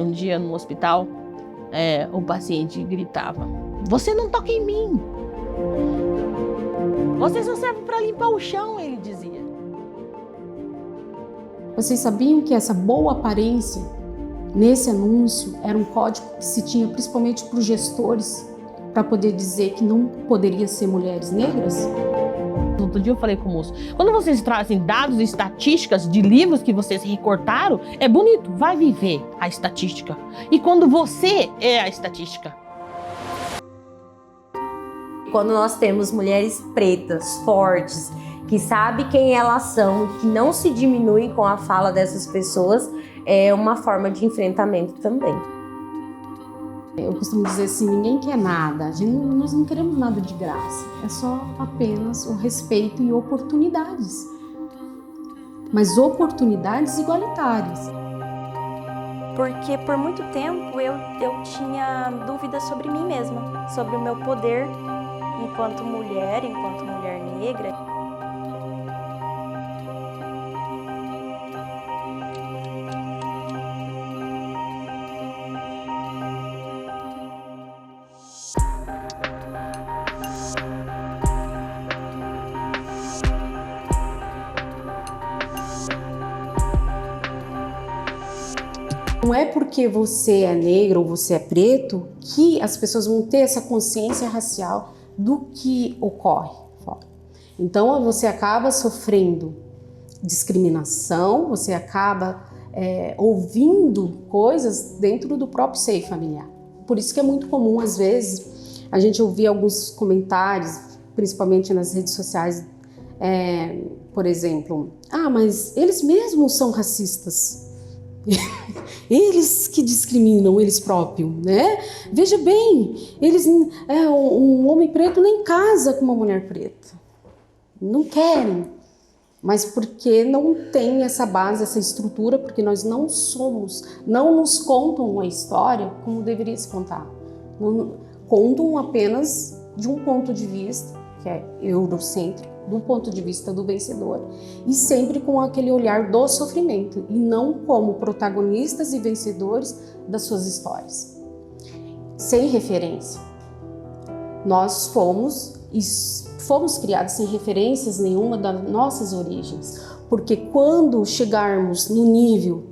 Um dia no hospital, o paciente gritava: "Você não toca em mim! Você só serve para limpar o chão", ele dizia. Vocês sabiam que essa boa aparência nesse anúncio era um código que se tinha principalmente para os gestores, para poder dizer que não poderia ser mulheres negras? Outro dia eu falei com o moço: quando vocês trazem dados e estatísticas de livros que vocês recortaram, é bonito, vai viver a estatística. E quando você é a estatística? Quando nós temos mulheres pretas, fortes, que sabem quem elas são, que não se diminuem com a fala dessas pessoas, é uma forma de enfrentamento também. Eu costumo dizer assim, ninguém quer nada, nós não queremos nada de graça, é só apenas o respeito e oportunidades, mas oportunidades igualitárias. Porque por muito tempo eu tinha dúvidas sobre mim mesma, sobre o meu poder enquanto mulher negra. Não é porque você é negro ou você é preto que as pessoas vão ter essa consciência racial do que ocorre fora. Então você acaba sofrendo discriminação, você acaba ouvindo coisas dentro do próprio seio familiar. Por isso que é muito comum, às vezes, a gente ouvir alguns comentários, principalmente nas redes sociais, por exemplo, mas eles mesmos são racistas. Eles que discriminam eles próprios, né? Veja bem, um homem preto nem casa com uma mulher preta. Não querem, mas porque não tem essa base, essa estrutura, porque nós não nos contam uma história como deveria se contar. Não, contam apenas de um ponto de vista, que é eurocêntrico, do ponto de vista do vencedor, e sempre com aquele olhar do sofrimento, e não como protagonistas e vencedores das suas histórias. Sem referência. Nós fomos criados sem referências nenhuma das nossas origens, porque quando chegarmos no nível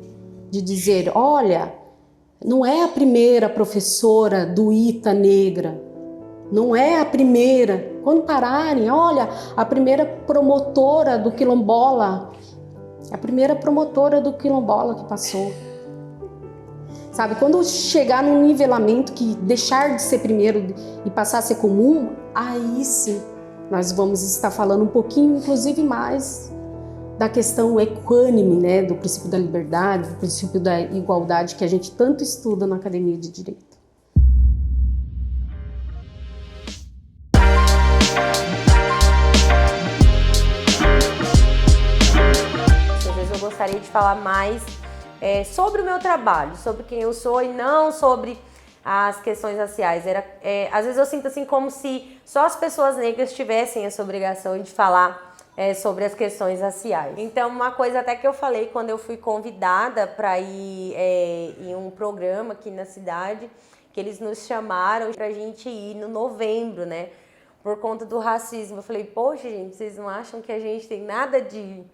de dizer, olha, não é a primeira professora do ITA negra, não é a primeira, quando pararem, olha, a primeira promotora do quilombola que passou. Sabe, quando chegar num nivelamento que deixar de ser primeiro e passar a ser comum, aí sim, nós vamos estar falando um pouquinho, inclusive mais, da questão equânime, né, do princípio da liberdade, do princípio da igualdade que a gente tanto estuda na Academia de Direito. Eu gostaria de falar mais sobre o meu trabalho, sobre quem eu sou e não sobre as questões raciais. Às vezes eu sinto assim como se só as pessoas negras tivessem essa obrigação de falar sobre as questões raciais. Então, uma coisa até que eu falei quando eu fui convidada para ir em um programa aqui na cidade, que eles nos chamaram para a gente ir no novembro, né? Por conta do racismo. Eu falei, poxa, gente, vocês não acham que a gente tem nada de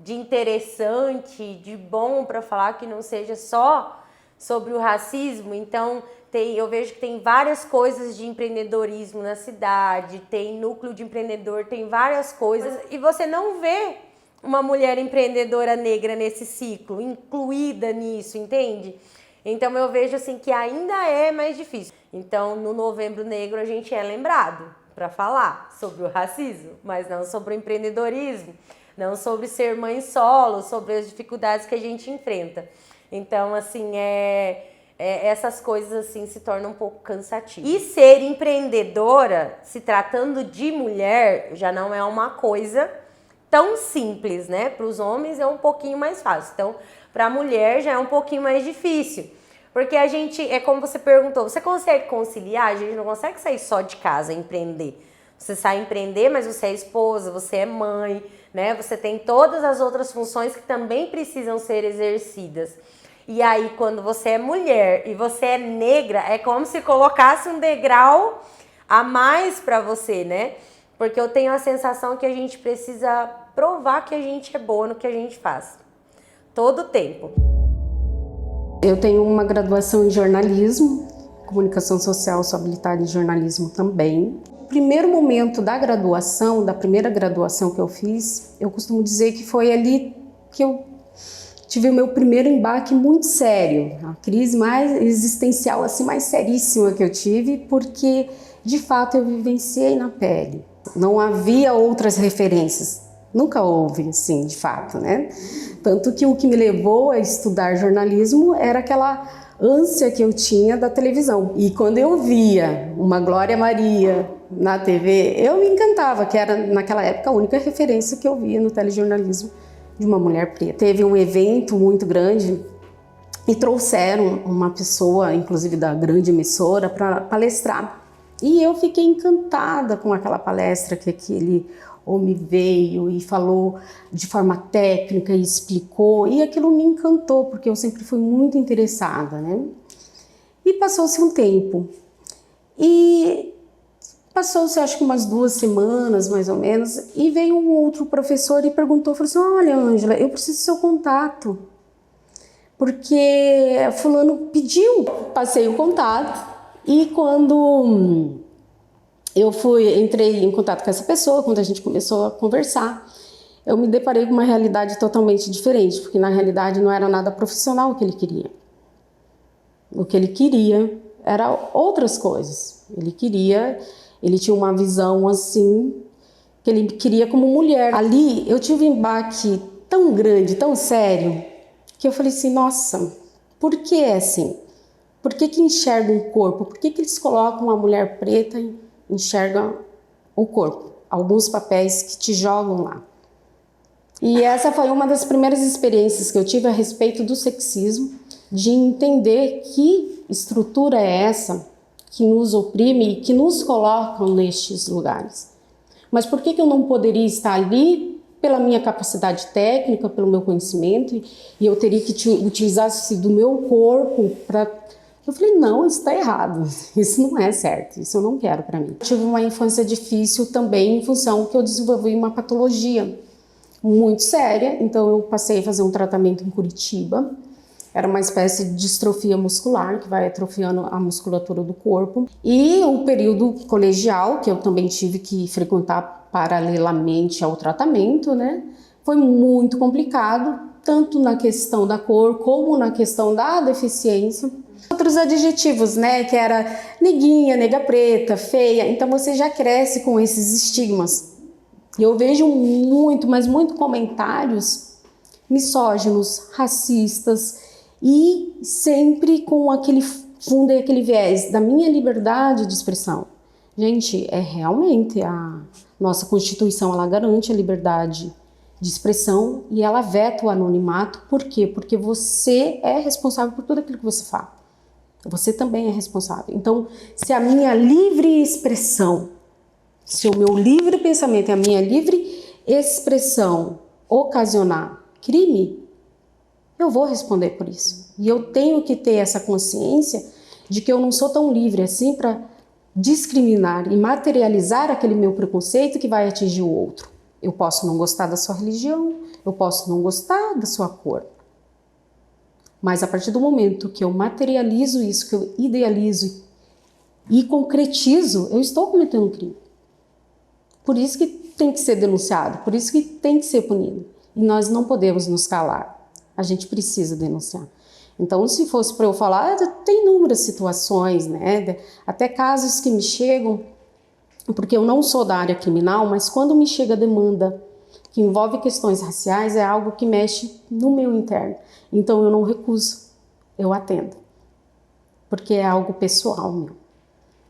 interessante, de bom para falar que não seja só sobre o racismo? Então, eu vejo que tem várias coisas de empreendedorismo na cidade, tem núcleo de empreendedor, tem várias coisas, e você não vê uma mulher empreendedora negra nesse ciclo, incluída nisso, entende? Então, eu vejo assim que ainda é mais difícil. Então, no Novembro Negro, a gente é lembrado para falar sobre o racismo, mas não sobre o empreendedorismo, não sobre ser mãe solo, sobre as dificuldades que a gente enfrenta. Então, assim, essas coisas assim se tornam um pouco cansativas. E ser empreendedora, se tratando de mulher, já não é uma coisa tão simples, né? Para os homens é um pouquinho mais fácil. Então, para a mulher já é um pouquinho mais difícil. Porque a gente, como você perguntou, você consegue conciliar? A gente não consegue sair só de casa e empreender. Você sai empreender, mas você é esposa, você é mãe, né? Você tem todas as outras funções que também precisam ser exercidas. E aí, quando você é mulher e você é negra, é como se colocasse um degrau a mais para você, né? Porque eu tenho a sensação que a gente precisa provar que a gente é boa no que a gente faz. Todo o tempo. Eu tenho uma graduação em jornalismo, comunicação social, sou habilitada em jornalismo também. O primeiro momento da graduação, da primeira graduação que eu fiz, eu costumo dizer que foi ali que eu tive o meu primeiro embaque muito sério, a crise mais existencial, assim, mais seríssima que eu tive, porque de fato eu vivenciei na pele. Não havia outras referências, nunca houve, assim, de fato, né? Tanto que o que me levou a estudar jornalismo era aquela ânsia que eu tinha da televisão. E quando eu via uma Glória Maria na TV, eu me encantava, que era naquela época a única referência que eu via no telejornalismo de uma mulher preta. Teve um evento muito grande e trouxeram uma pessoa, inclusive da grande emissora, para palestrar. E eu fiquei encantada com aquela palestra que aquele homem veio e falou de forma técnica e explicou, e aquilo me encantou, porque eu sempre fui muito interessada, né? E passou-se um tempo. E passou-se, acho que umas 2 semanas, mais ou menos, e veio um outro professor e perguntou, falou assim, olha, Ângela, eu preciso do seu contato, porque fulano pediu. Passei o contato, e quando eu entrei em contato com essa pessoa, quando a gente começou a conversar, eu me deparei com uma realidade totalmente diferente, porque na realidade não era nada profissional o que ele queria. O que ele queria era outras coisas. Ele tinha uma visão assim, que ele queria como mulher. Ali eu tive um embate tão grande, tão sério, que eu falei assim, nossa, por que é assim? Por que enxergam o corpo? Por que eles colocam a mulher preta e enxergam o corpo? Alguns papéis que te jogam lá. E essa foi uma das primeiras experiências que eu tive a respeito do sexismo, de entender que estrutura é essa que nos oprime e que nos colocam nestes lugares. Mas por que eu não poderia estar ali pela minha capacidade técnica, pelo meu conhecimento, e eu teria que utilizar-se do meu corpo para... Eu falei, não, isso está errado, isso não é certo, isso eu não quero para mim. Eu tive uma infância difícil também em função que eu desenvolvi uma patologia muito séria, então eu passei a fazer um tratamento em Curitiba. Era uma espécie de distrofia muscular, que vai atrofiando a musculatura do corpo. E o período colegial, que eu também tive que frequentar paralelamente ao tratamento, né? Foi muito complicado, tanto na questão da cor, como na questão da deficiência. Outros adjetivos, né? Que era neguinha, nega preta, feia. Então você já cresce com esses estigmas. E eu vejo muito, mas muito comentários misóginos, racistas, e sempre com aquele fundo e aquele viés da minha liberdade de expressão. Gente, realmente a nossa Constituição, ela garante a liberdade de expressão e ela veta o anonimato. Por quê? Porque você é responsável por tudo aquilo que você fala. Você também é responsável. Então, se a minha livre expressão, se o meu livre pensamento e a minha livre expressão ocasionar crime, eu vou responder por isso. E eu tenho que ter essa consciência de que eu não sou tão livre assim para discriminar e materializar aquele meu preconceito que vai atingir o outro. Eu posso não gostar da sua religião, eu posso não gostar da sua cor. Mas a partir do momento que eu materializo isso, que eu idealizo e concretizo, eu estou cometendo um crime. Por isso que tem que ser denunciado, por isso que tem que ser punido. E nós não podemos nos calar. A gente precisa denunciar. Então, se fosse para eu falar, tem inúmeras situações, né? Até casos que me chegam, porque eu não sou da área criminal, mas quando me chega a demanda que envolve questões raciais, é algo que mexe no meu interno. Então, eu não recuso, eu atendo. Porque é algo pessoal meu.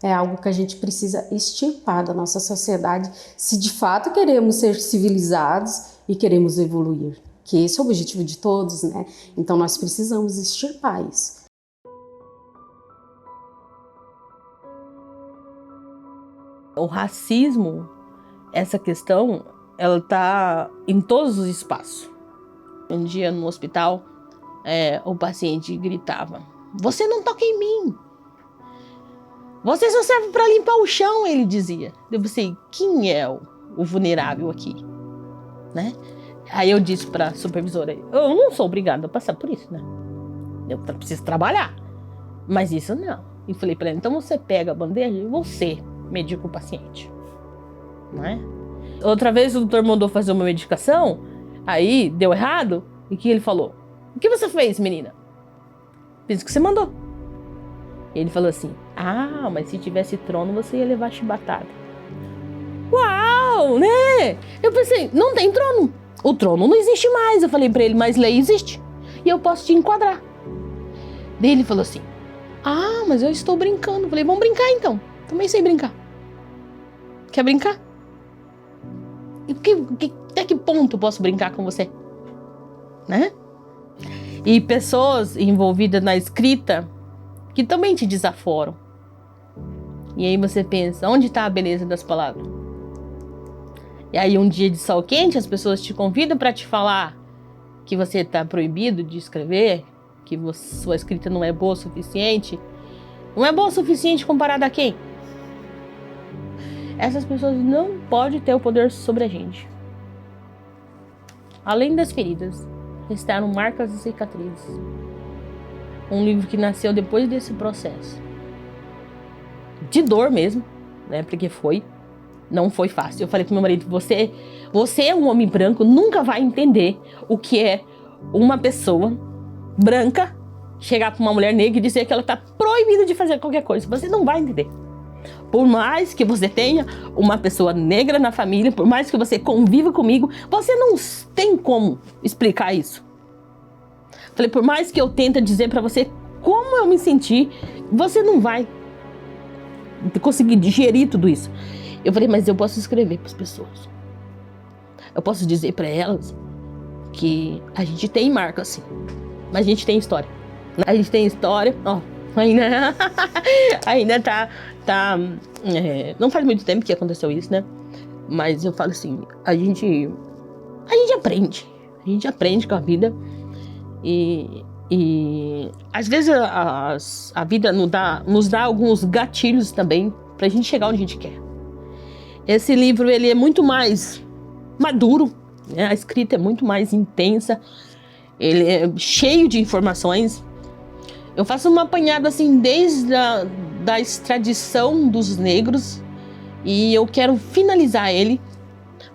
É algo que a gente precisa extirpar da nossa sociedade, se de fato queremos ser civilizados e queremos evoluir. Que esse é o objetivo de todos, né? Então nós precisamos extirpar isso. O racismo, essa questão, ela tá em todos os espaços. Um dia no hospital, o paciente gritava: "Você não toca em mim! Você só serve para limpar o chão", ele dizia. Eu pensei, quem é o vulnerável aqui? Né? Aí eu disse para a supervisora: eu não sou obrigada a passar por isso, né? Eu preciso trabalhar, mas isso não. E falei para ela: então você pega a bandeja e você medica o paciente. Né? Outra vez o doutor mandou fazer uma medicação, aí deu errado, e que ele falou: "O que você fez, menina?" "Fiz o que você mandou." Ele falou assim: "Ah, mas se tivesse trono você ia levar chibatada." Uau, né? Eu pensei, não tem trono. O trono não existe mais. Eu falei pra ele: mas lei existe. E eu posso te enquadrar. Daí ele falou assim: "Ah, mas eu estou brincando." Eu falei: vamos brincar então. Também sei brincar. Quer brincar? E até que ponto eu posso brincar com você? Né? E pessoas envolvidas na escrita que também te desaforam. E aí você pensa, onde está a beleza das palavras? E aí um dia de sol quente, as pessoas te convidam para te falar que você está proibido de escrever, que sua escrita não é boa o suficiente. Não é boa o suficiente comparada a quem? Essas pessoas não podem ter o poder sobre a gente. Além das feridas, restaram marcas e cicatrizes. Um livro que nasceu depois desse processo. De dor mesmo, né? Porque não foi fácil. Eu falei pro meu marido: você é um homem branco, nunca vai entender o que é uma pessoa branca chegar pra uma mulher negra e dizer que ela tá proibida de fazer qualquer coisa. Você não vai entender. Por mais que você tenha uma pessoa negra na família, por mais que você conviva comigo, você não tem como explicar isso. Falei: por mais que eu tente dizer pra você como eu me senti, você não vai conseguir digerir tudo isso. Eu falei: mas eu posso escrever para as pessoas. Eu posso dizer para elas que a gente tem marca, assim, mas a gente tem história. A gente tem história, ó, ainda tá não faz muito tempo que aconteceu isso, né? Mas eu falo assim, a gente aprende com a vida e às vezes a vida nos dá alguns gatilhos também pra gente chegar onde a gente quer. Esse livro, ele é muito mais maduro, né? A escrita é muito mais intensa, ele é cheio de informações. Eu faço uma apanhada assim desde da extradição dos negros e eu quero finalizar ele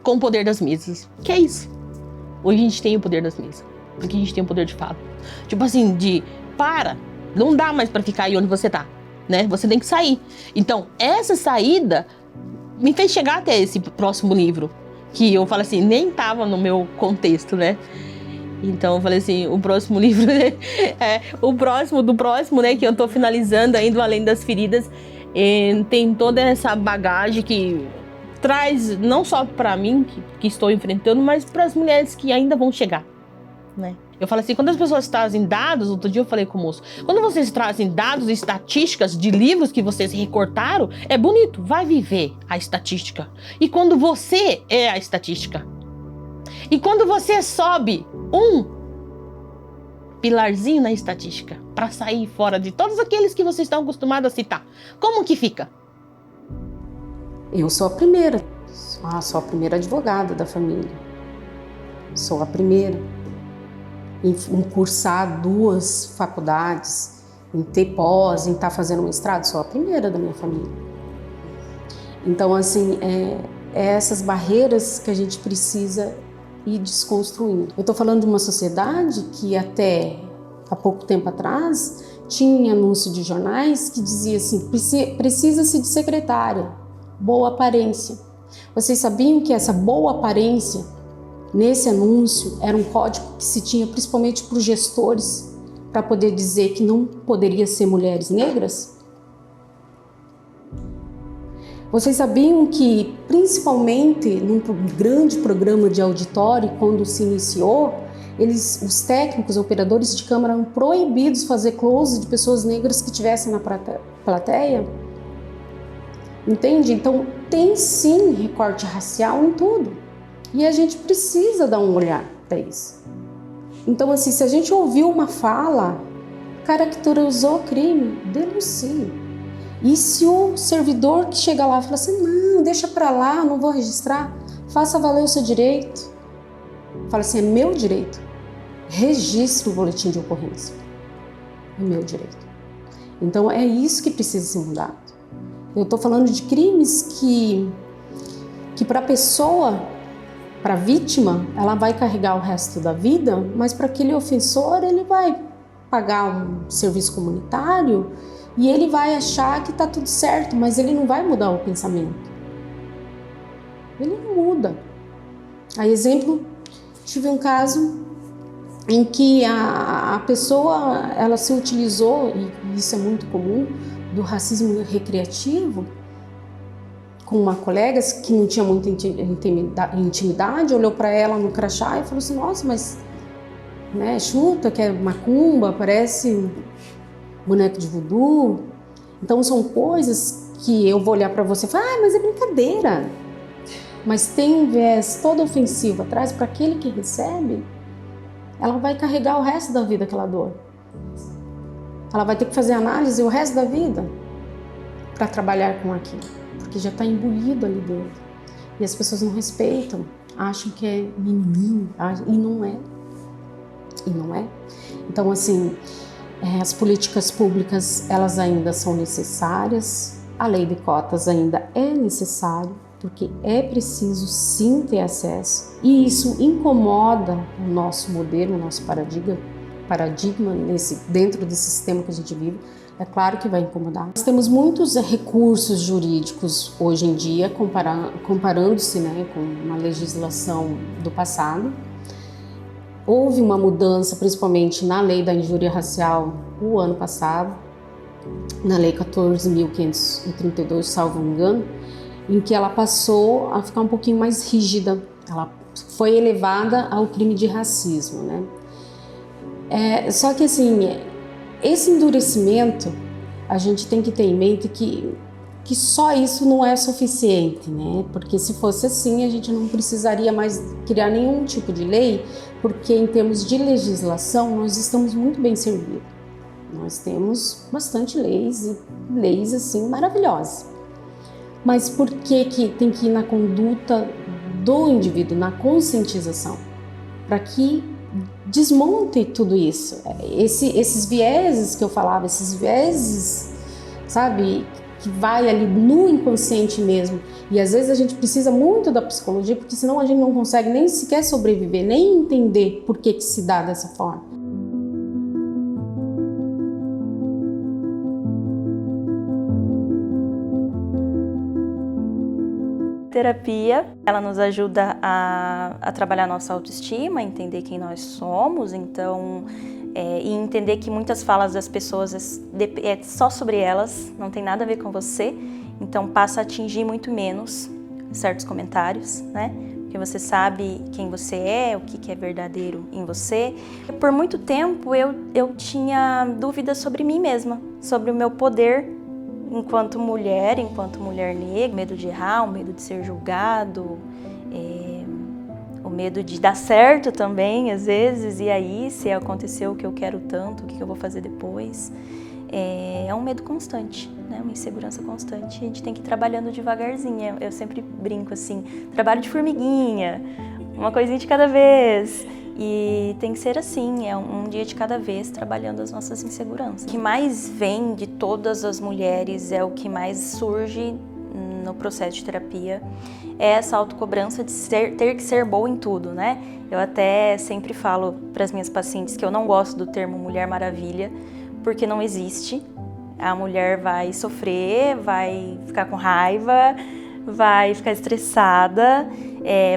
com o poder das mesas. Que é isso? Hoje a gente tem o poder das mesas, porque a gente tem o poder de fala. Tipo assim, não dá mais pra ficar aí onde você tá, né? Você tem que sair. Então, essa saída me fez chegar até esse próximo livro, que eu falo assim, nem tava no meu contexto, né? Então eu falei assim, o próximo livro o próximo do próximo, né, que eu tô finalizando ainda, Além das Feridas, tem toda essa bagagem que traz não só para mim que estou enfrentando, mas para as mulheres que ainda vão chegar, né? Eu falo assim, quando as pessoas trazem dados, outro dia eu falei com o moço, quando vocês trazem dados e estatísticas de livros que vocês recortaram, é bonito, vai viver a estatística. E quando você é a estatística, e quando você sobe um pilarzinho na estatística para sair fora de todos aqueles que vocês estão acostumados a citar, como que fica? Eu sou a primeira. Sou a primeira advogada da família. Sou a primeira em cursar 2 faculdades, em ter pós, em estar fazendo mestrado. Sou a primeira da minha família. Então, assim, essas barreiras que a gente precisa ir desconstruindo. Eu estou falando de uma sociedade que até há pouco tempo atrás tinha anúncio de jornais que dizia assim, precisa-se de secretária, boa aparência. Vocês sabiam que essa boa aparência, nesse anúncio, era um código que se tinha principalmente para os gestores, para poder dizer que não poderia ser mulheres negras? Vocês sabiam que, principalmente num grande programa de auditório, quando se iniciou, os técnicos, operadores de câmera eram proibidos de fazer close de pessoas negras que estivessem na plateia? Entende? Então, tem sim recorte racial em tudo. E a gente precisa dar um olhar para isso. Então, assim, se a gente ouviu uma fala, caracterizou crime, denuncie. E se o servidor que chega lá fala assim, não, deixa pra lá, não vou registrar, faça valer o seu direito. Fala assim, é meu direito. Registre o boletim de ocorrência. É meu direito. Então, é isso que precisa ser mudado. Eu estou falando de crimes que para a pessoa, para a vítima, ela vai carregar o resto da vida, mas para aquele ofensor, ele vai pagar um serviço comunitário e ele vai achar que está tudo certo, mas ele não vai mudar o pensamento. Ele não muda. A exemplo, tive um caso em que a pessoa, ela se utilizou, e isso é muito comum, do racismo recreativo, com uma colega que não tinha muita intimidade, olhou para ela no crachá e falou assim, nossa, mas né, chuta, que é macumba, parece boneco de voodoo. Então são coisas que eu vou olhar para você e falar, mas é brincadeira. Mas tem um viés todo ofensivo atrás para aquele que recebe, ela vai carregar o resto da vida aquela dor. Ela vai ter que fazer análise o resto da vida para trabalhar com aquilo, porque já está imbuído ali dentro. E as pessoas não respeitam, acham que é menininho, e não é. E não é. Então, assim, as políticas públicas, elas ainda são necessárias, a lei de cotas ainda é necessário, porque é preciso sim ter acesso, e isso incomoda o nosso modelo, o nosso paradigma dentro desse sistema que a gente vive. É claro que vai incomodar. Nós temos muitos recursos jurídicos hoje em dia, comparando-se, né, com uma legislação do passado. Houve uma mudança, principalmente na lei da injúria racial, o ano passado, na lei 14.532, salvo engano, em que ela passou a ficar um pouquinho mais rígida. Ela foi elevada ao crime de racismo, né? Só que assim, esse endurecimento, a gente tem que ter em mente que só isso não é suficiente, né? Porque se fosse assim, a gente não precisaria mais criar nenhum tipo de lei, porque em termos de legislação, nós estamos muito bem servidos. Nós temos bastante leis, e leis assim maravilhosas. Mas por que tem que ir na conduta do indivíduo, na conscientização? Para que desmonte tudo isso. Esses vieses que eu falava, esses vieses, sabe, que vai ali no inconsciente mesmo. E às vezes a gente precisa muito da psicologia, porque senão a gente não consegue nem sequer sobreviver, nem entender por que se dá dessa forma. Terapia, ela nos ajuda a trabalhar nossa autoestima, entender quem nós somos, então, e entender que muitas falas das pessoas é só sobre elas, não tem nada a ver com você, então passa a atingir muito menos certos comentários, né? Porque você sabe quem você é, o que é verdadeiro em você. Por muito tempo eu tinha dúvidas sobre mim mesma, sobre o meu poder enquanto mulher negra, medo de errar, o medo de ser julgado, o medo de dar certo também, às vezes, e aí, se aconteceu o que eu quero tanto, o que eu vou fazer depois? É um medo constante, né? Uma insegurança constante, a gente tem que ir trabalhando devagarzinho, eu sempre brinco assim, trabalho de formiguinha, uma coisinha de cada vez. E tem que ser assim, é um dia de cada vez, trabalhando as nossas inseguranças. O que mais vem de todas as mulheres, é o que mais surge no processo de terapia, é essa autocobrança de ter que ser boa em tudo, né? Eu até sempre falo para as minhas pacientes que eu não gosto do termo Mulher Maravilha, porque não existe. A mulher vai sofrer, vai ficar com raiva, vai ficar estressada,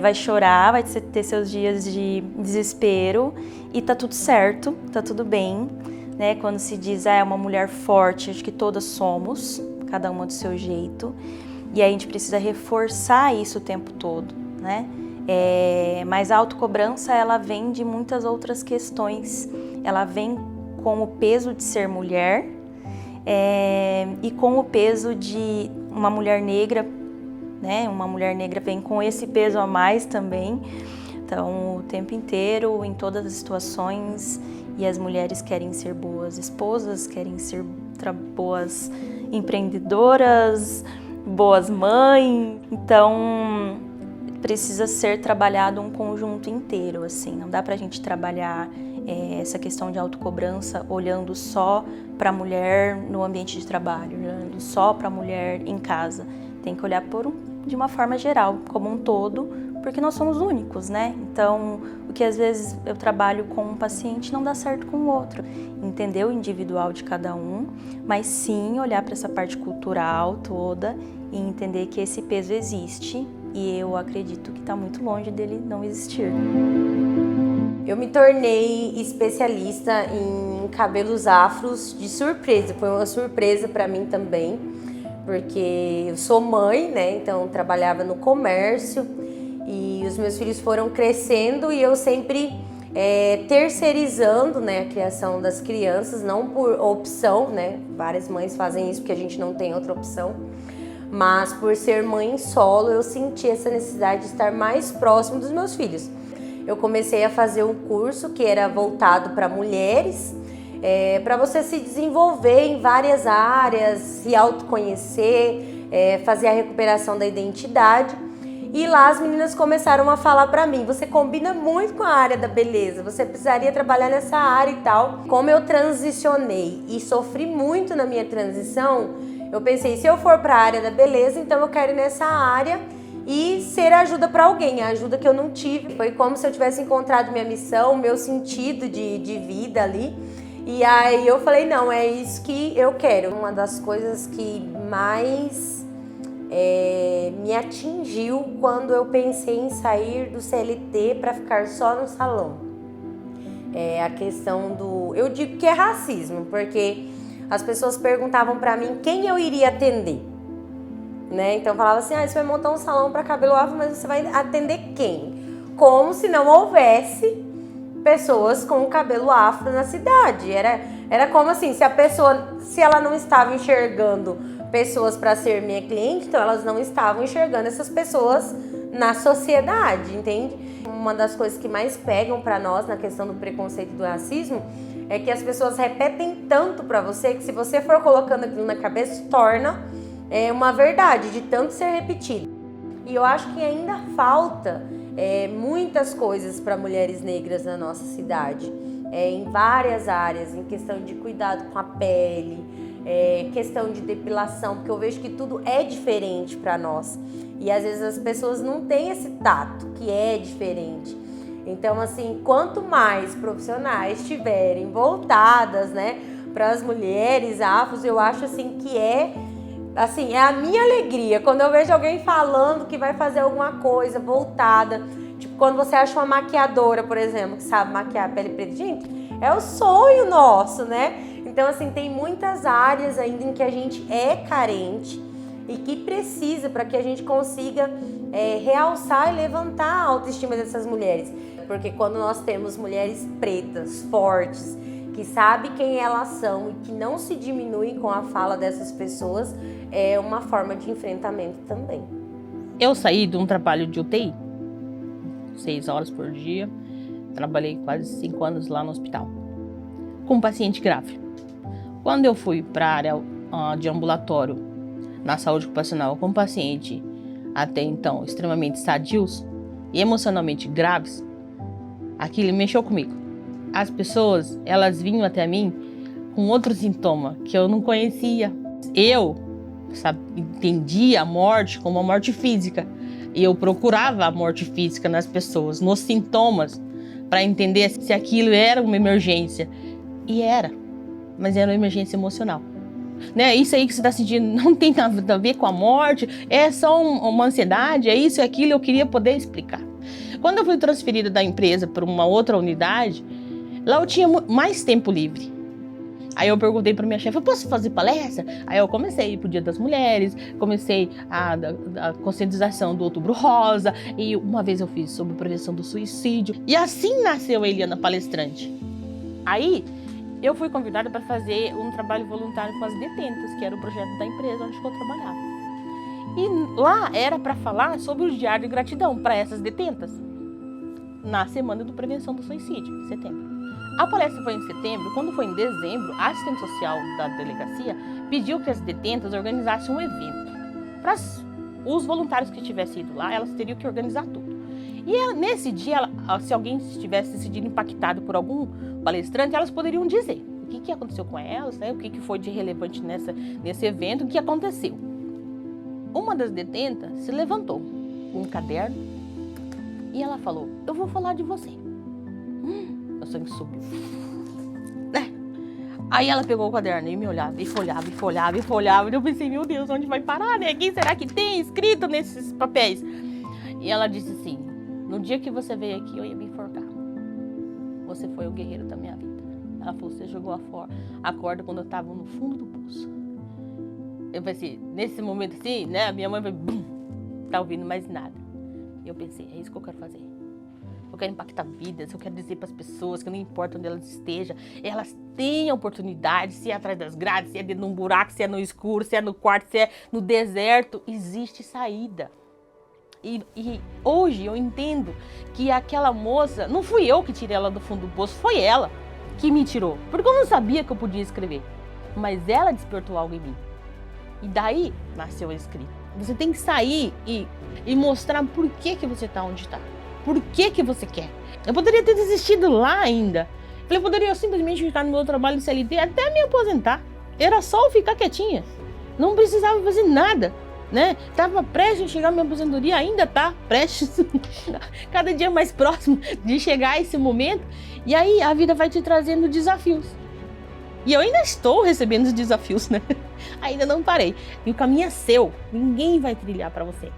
vai chorar, vai ter seus dias de desespero e tá tudo certo, tá tudo bem, né? Quando se diz, é uma mulher forte, acho que todas somos, cada uma do seu jeito, e aí a gente precisa reforçar isso o tempo todo, né? Mas a autocobrança, ela vem de muitas outras questões, ela vem com o peso de ser mulher e com o peso de uma mulher negra, né? Uma mulher negra vem com esse peso a mais também Então, o tempo inteiro, em todas as situações, e as mulheres querem ser boas esposas, querem ser boas empreendedoras, boas mães. Então, precisa ser trabalhado um conjunto inteiro, assim. Não dá pra gente trabalhar essa questão de autocobrança olhando só para a mulher no ambiente de trabalho, olhando só para a mulher em casa. Tem que olhar de uma forma geral, como um todo, porque nós somos únicos, né? Então, o que às vezes eu trabalho com um paciente não dá certo com o outro. Entender o individual de cada um, mas sim olhar para essa parte cultural toda e entender que esse peso existe e eu acredito que está muito longe dele não existir. Eu me tornei especialista em cabelos afros de surpresa. Foi uma surpresa para mim também, porque eu sou mãe, né? Então trabalhava no comércio e os meus filhos foram crescendo e eu sempre terceirizando, né, a criação das crianças, não por opção, né? Várias mães fazem isso porque a gente não tem outra opção. Mas por ser mãe solo, eu senti essa necessidade de estar mais próximo dos meus filhos. Eu comecei a fazer um curso que era voltado para mulheres, para você se desenvolver em várias áreas, se autoconhecer, fazer a recuperação da identidade. E lá as meninas começaram a falar para mim, você combina muito com a área da beleza, você precisaria trabalhar nessa área e tal. Como eu transicionei e sofri muito na minha transição, eu pensei, se eu for para a área da beleza, então eu quero ir nessa área e ser ajuda para alguém, a ajuda que eu não tive. Foi como se eu tivesse encontrado minha missão, meu sentido de vida ali. E aí eu falei, não, é isso que eu quero. Uma das coisas que mais me atingiu quando eu pensei em sair do CLT para ficar só no salão. A questão do... Eu digo que é racismo, porque as pessoas perguntavam para mim quem eu iria atender. Né? Então falava assim, você vai montar um salão para cabelo afro, mas você vai atender quem? Como se não houvesse pessoas com cabelo afro na cidade. Era como assim, se ela não estava enxergando pessoas para ser minha cliente, então elas não estavam enxergando essas pessoas na sociedade, entende? Uma das coisas que mais pegam para nós na questão do preconceito e do racismo é que as pessoas repetem tanto para você que se você for colocando aquilo na cabeça, se torna uma verdade, de tanto ser repetido. E eu acho que ainda falta muitas coisas para mulheres negras na nossa cidade, em várias áreas, em questão de cuidado com a pele, questão de depilação, porque eu vejo que tudo é diferente para nós. E às vezes as pessoas não têm esse tato, que é diferente. Então, assim, quanto mais profissionais estiverem voltadas, né, para as mulheres afros, eu acho assim que é a minha alegria quando eu vejo alguém falando que vai fazer alguma coisa voltada, tipo quando você acha uma maquiadora, por exemplo, que sabe maquiar a pele preta, gente, é o sonho nosso, né? Então assim, tem muitas áreas ainda em que a gente é carente e que precisa para que a gente consiga realçar e levantar a autoestima dessas mulheres, porque quando nós temos mulheres pretas, fortes, que sabem quem elas são e que não se diminuem com a fala dessas pessoas, é uma forma de enfrentamento também. Eu saí de um trabalho de UTI, 6 horas por dia, trabalhei quase 5 anos lá no hospital, com um paciente grave. Quando eu fui para a área de ambulatório, na saúde ocupacional, com paciente até então extremamente sadios e emocionalmente graves, aquilo mexeu comigo. As pessoas, elas vinham até mim com outro sintoma que eu não conhecia. Eu entendia a morte como uma morte física. E eu procurava a morte física nas pessoas, nos sintomas, para entender se aquilo era uma emergência. E era, mas era uma emergência emocional. Né? Isso aí que você está sentindo não tem nada a ver com a morte, é só uma ansiedade, é isso e aquilo, eu queria poder explicar. Quando eu fui transferida da empresa para uma outra unidade, lá eu tinha mais tempo livre. Aí eu perguntei para minha chefe, eu posso fazer palestra? Aí eu comecei a ir pro Dia das Mulheres, comecei a conscientização do Outubro Rosa, e uma vez eu fiz sobre prevenção do suicídio. E assim nasceu a Eliana Palestrante. Aí eu fui convidada para fazer um trabalho voluntário com as detentas, que era o projeto da empresa onde eu trabalhava. E lá era para falar sobre o diário de gratidão para essas detentas. na semana do Prevenção do Suicídio, em setembro. A palestra foi em setembro. Quando foi em dezembro, a assistente social da delegacia pediu que as detentas organizassem um evento. Para os voluntários que tivessem ido lá, elas teriam que organizar tudo. E nesse dia, se alguém estivesse se sentindo impactado por algum palestrante, elas poderiam dizer o que aconteceu com elas, né? O que foi de relevante nesse evento, o que aconteceu. Uma das detentas se levantou com um caderno e ela falou: eu vou falar de você. Meu sangue subiu. Aí ela pegou o caderno e me olhava, e folhava. E eu pensei, meu Deus, onde vai parar, né? Quem será que tem escrito nesses papéis? E ela disse assim: no dia que você veio aqui, eu ia me enforcar. Você foi o guerreiro da minha vida. Ela falou: você jogou a corda quando eu estava no fundo do poço. Eu pensei, nesse momento assim, né? A minha mãe vai, bum, tá ouvindo mais nada. E eu pensei, é isso que eu quero fazer. Eu quero impactar vidas, eu quero dizer para as pessoas que não importa onde elas estejam, elas têm a oportunidade, se é atrás das grades, se é dentro de um buraco, se é no escuro, se é no quarto, se é no deserto, existe saída. E hoje eu entendo que aquela moça, não fui eu que tirei ela do fundo do poço, foi ela que me tirou. Porque eu não sabia que eu podia escrever, mas ela despertou algo em mim. E daí nasceu a escrita. Você tem que sair e mostrar por que você está onde está. Por que você quer? Eu poderia ter desistido lá ainda. Eu poderia simplesmente ficar no meu trabalho de CLT até me aposentar. Era só eu ficar quietinha. Não precisava fazer nada, né? Tava prestes a chegar a minha aposentadoria, ainda tá prestes. Cada dia mais próximo de chegar a esse momento. E aí a vida vai te trazendo desafios. E eu ainda estou recebendo os desafios, né? Ainda não parei. E o caminho é seu. Ninguém vai trilhar para você.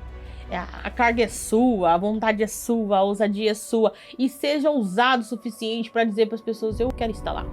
A carga é sua, a vontade é sua, a ousadia é sua. E seja ousado o suficiente para dizer para as pessoas: eu quero estar lá.